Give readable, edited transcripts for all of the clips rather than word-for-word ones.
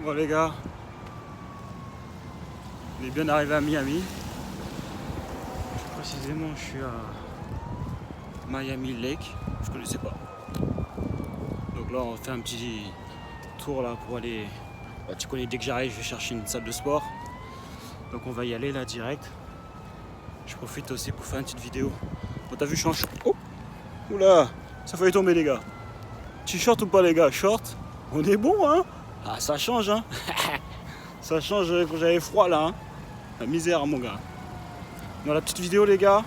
Bon les gars, on est bien arrivé à Miami. Précisément je suis à Miami Lake, je connaissais pas. Donc là on fait un petit tour là pour aller. Bah, tu connais, dès que j'arrive je vais chercher une salle de sport. Donc on va y aller là direct. Je profite aussi pour faire une petite vidéo. Bon t'as vu je suis en short. Oh oula, ça fallait tomber les gars. T-shirt ou pas les gars? Short, on est bon hein. Ah ça change hein. Ça change quand j'avais froid là hein. La misère mon gars. Dans la petite vidéo les gars,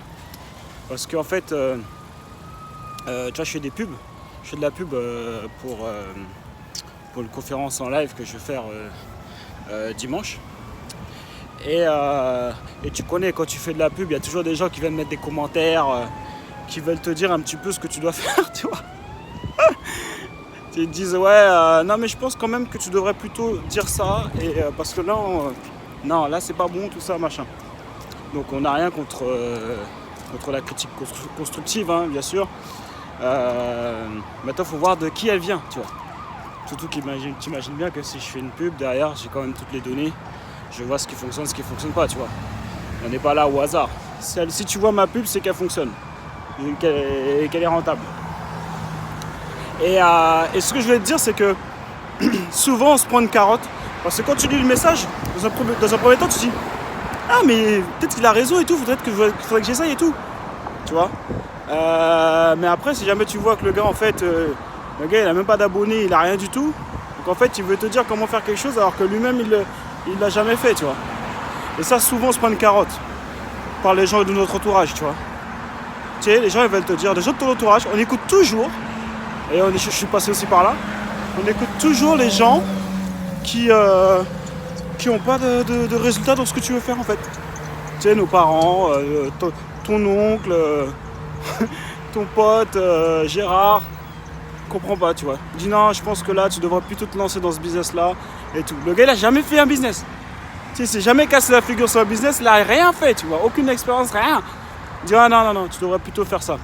parce qu'en fait tu vois je fais des pubs. Je fais de la pub pour une conférence en live que je vais faire dimanche. Et tu connais, quand tu fais de la pub, il y a toujours des gens qui viennent mettre des commentaires, qui veulent te dire un petit peu ce que tu dois faire, tu vois. Ils te disent ouais, non mais je pense quand même que tu devrais plutôt dire ça, et parce que là, non, là c'est pas bon, tout ça, machin. Donc on n'a rien contre la critique constructive, hein, bien sûr. Maintenant, il faut voir de qui elle vient, tu vois. Surtout t'imagines bien que si je fais une pub, derrière, j'ai quand même toutes les données. Je vois ce qui fonctionne, ce qui fonctionne pas, tu vois. On n'est pas là au hasard. Si tu vois ma pub, c'est qu'elle fonctionne et qu'elle est rentable. Et ce que je voulais te dire, c'est que souvent on se prend une carotte. Parce que quand tu lis le message, dans un premier temps, tu te dis ah mais peut-être qu'il a raison et tout, faudrait que j'essaye et tout. Tu vois. Mais après, si jamais tu vois que le gars, en fait, le gars il a même pas d'abonnés, il a rien du tout. Donc en fait, il veut te dire comment faire quelque chose alors que lui-même il l'a jamais fait, tu vois. Et ça, souvent, on se prend une carotte par les gens de notre entourage, tu vois. Tu sais, les gens, ils veulent te dire, des gens de ton entourage, on écoute toujours, et je suis passé aussi par là, on écoute toujours les gens qui ont pas de résultats dans ce que tu veux faire, en fait. Tu sais, nos parents, ton oncle, ton pote, Gérard, comprends pas, tu vois. Il dit non, je pense que là, tu devrais plutôt te lancer dans ce business-là et tout. Le gars, il a jamais fait un business. Tu sais, il s'est jamais cassé la figure sur un business, il a rien fait, tu vois. Aucune expérience, rien. Il dit ah non, tu devrais plutôt faire ça.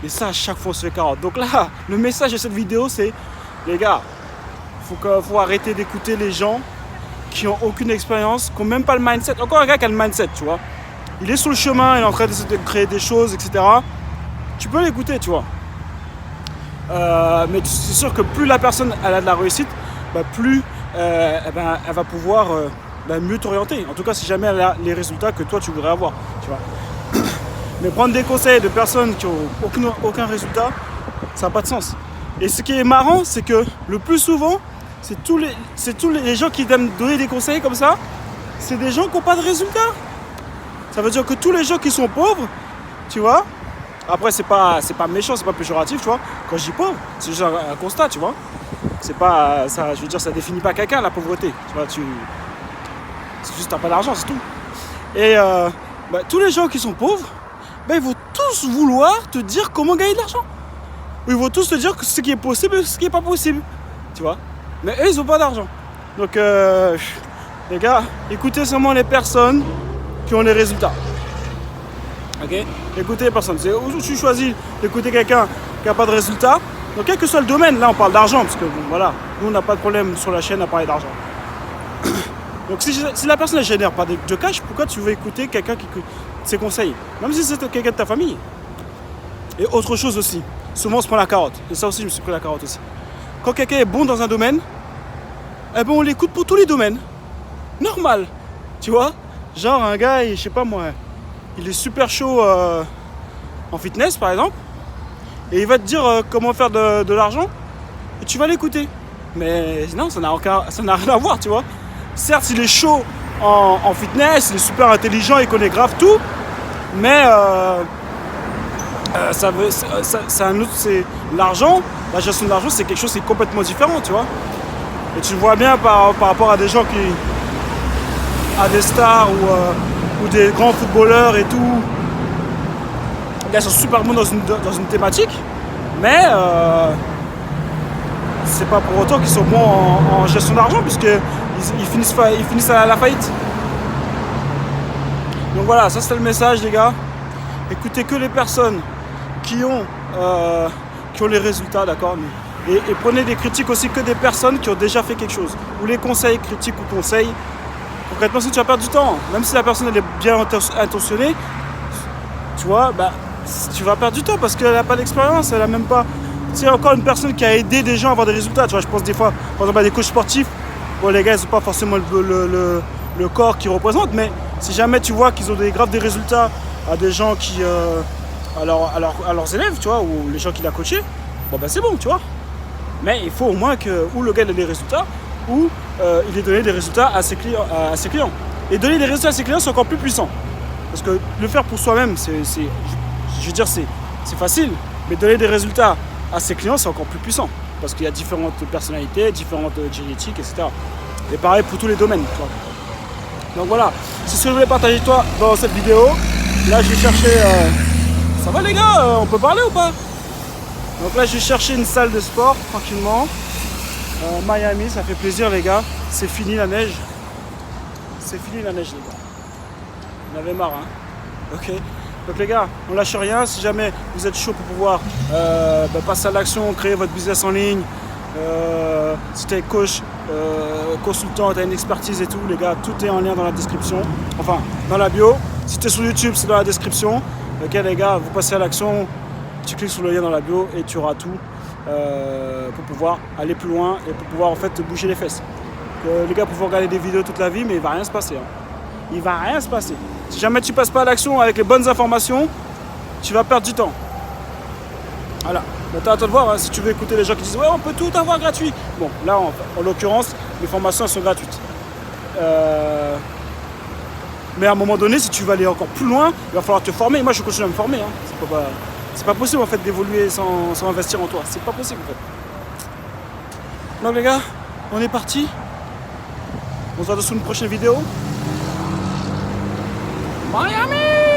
Et ça, à chaque fois, on se fait carotte. Donc là, le message de cette vidéo, c'est les gars, faut arrêter d'écouter les gens qui ont aucune expérience, qui n'ont même pas le mindset. Encore un gars qui a le mindset, tu vois. Il est sur le chemin, il est en train de créer des choses, etc. Tu peux l'écouter, tu vois. Mais c'est sûr que plus la personne elle a de la réussite, bah plus elle va pouvoir mieux t'orienter. En tout cas, si jamais elle a les résultats que toi tu voudrais avoir, tu vois. Mais prendre des conseils de personnes qui n'ont aucun résultat, ça n'a pas de sens. Et ce qui est marrant, c'est que le plus souvent, c'est tous les gens qui aiment donner des conseils comme ça, c'est des gens qui n'ont pas de résultats. Ça veut dire que tous les gens qui sont pauvres, tu vois. Après, c'est pas méchant, c'est pas péjoratif, tu vois. Quand je dis pauvre, c'est juste un constat, tu vois. C'est pas ça, je veux dire, ça définit pas quelqu'un la pauvreté, tu vois. C'est juste t'as pas d'argent, c'est tout. Et tous les gens qui sont pauvres, ils vont tous vouloir te dire comment gagner de l'argent. Ils vont tous te dire ce qui est possible et ce qui est pas possible, tu vois. Mais eux, ils ont pas d'argent. Donc, les gars, écoutez seulement les personnes qui ont les résultats. Ok, écoutez les personnes. C'est où tu choisis d'écouter quelqu'un qui n'a pas de résultat. Donc quel que soit le domaine, là on parle d'argent, parce que bon, voilà, nous on n'a pas de problème sur la chaîne à parler d'argent. Donc si la personne ne génère pas de cash, pourquoi tu veux écouter quelqu'un qui ses conseils? Même si c'est quelqu'un de ta famille. Et autre chose aussi, souvent on se prend la carotte. Et ça aussi je me suis pris la carotte aussi. Quand quelqu'un est bon dans un domaine, on l'écoute pour tous les domaines. Normal. Tu vois. Genre un gars, je sais pas moi, il est super chaud en fitness par exemple, et il va te dire comment faire de l'argent, et tu vas l'écouter. Mais non, ça n'a rien à voir, tu vois. Certes, il est chaud en fitness, il est super intelligent, il connaît grave tout, mais c'est l'argent, la gestion de l'argent, c'est quelque chose qui est complètement différent, tu vois. Et tu vois bien par rapport à des gens à des stars ou des grands footballeurs et tout. Les gars sont super bons dans une thématique, mais c'est pas pour autant qu'ils sont bons en gestion d'argent, puisqu'ils finissent à la faillite. Donc voilà, ça c'était le message les gars. Écoutez que les personnes qui ont les résultats, d'accord. Et prenez des critiques aussi que des personnes qui ont déjà fait quelque chose. Ou les conseils, critiques ou conseils. Concrètement, si tu vas perdre du temps, même si la personne elle est bien intentionnée, tu vois, bah, tu vas perdre du temps parce qu'elle n'a pas d'expérience, elle n'a même pas... C'est encore une personne qui a aidé des gens à avoir des résultats. Tu vois, je pense des fois, par exemple, à des coachs sportifs, bon, les gars, ils n'ont pas forcément le corps qu'ils représentent, mais si jamais tu vois qu'ils ont des résultats à des gens qui... à leurs élèves, tu vois, ou les gens qu'il a coachés, bon, bah c'est bon, tu vois. Mais il faut au moins que ou le gars ait des résultats, ou il ait donné des résultats à ses clients. Et donner des résultats à ses clients, c'est encore plus puissant. Parce que le faire pour soi-même, je veux dire, c'est facile. Mais donner des résultats à ses clients, c'est encore plus puissant. Parce qu'il y a différentes personnalités, différentes génétiques, etc. Et pareil pour tous les domaines. Tu vois. Donc voilà, c'est ce que je voulais partager avec toi dans cette vidéo. Là, j'ai cherché... Ça va les gars, on peut parler ou pas? Donc là, j'ai cherché une salle de sport, tranquillement. Miami, ça fait plaisir les gars. C'est fini la neige. C'est fini la neige les gars. On avait marre, hein. Ok. Donc les gars, on lâche rien. Si jamais vous êtes chaud pour pouvoir passer à l'action, créer votre business en ligne, si tu es coach, consultant, tu as une expertise et tout, les gars, tout est en lien dans la description. Enfin, dans la bio. Si tu es sur YouTube, c'est dans la description. Ok les gars, vous passez à l'action. Tu cliques sur le lien dans la bio et tu auras tout pour pouvoir aller plus loin et pour pouvoir en fait te bouger les fesses. Les gars peuvent regarder des vidéos toute la vie, mais il va rien se passer. Hein. Il va rien se passer. Si jamais tu passes pas à l'action avec les bonnes informations, tu vas perdre du temps. Voilà. Maintenant, à toi de voir, hein, si tu veux écouter les gens qui disent ouais, on peut tout avoir gratuit. Bon, là, en l'occurrence, les formations elles sont gratuites. Mais à un moment donné, si tu veux aller encore plus loin, il va falloir te former. Moi, je continue à me former. Hein. C'est pas possible en fait d'évoluer sans investir en toi. C'est pas possible en fait. Donc les gars, on est parti. On se voit dans une prochaine vidéo. Miami!